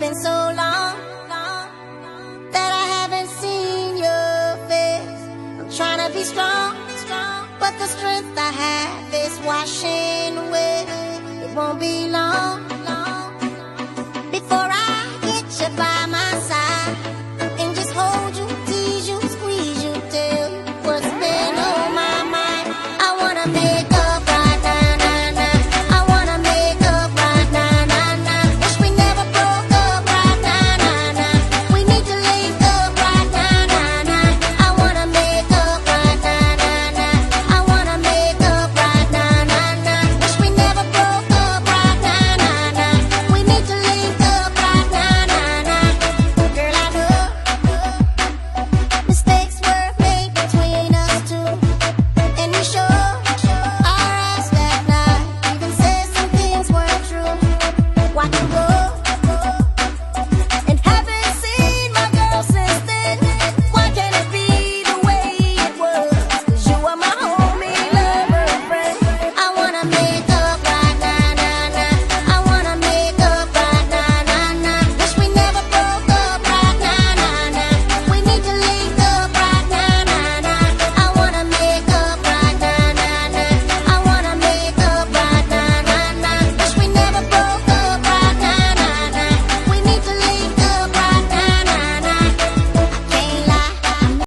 been so long that I haven't seen your face. I'm trying to be strong, but the strength I have is washing away. It won't be long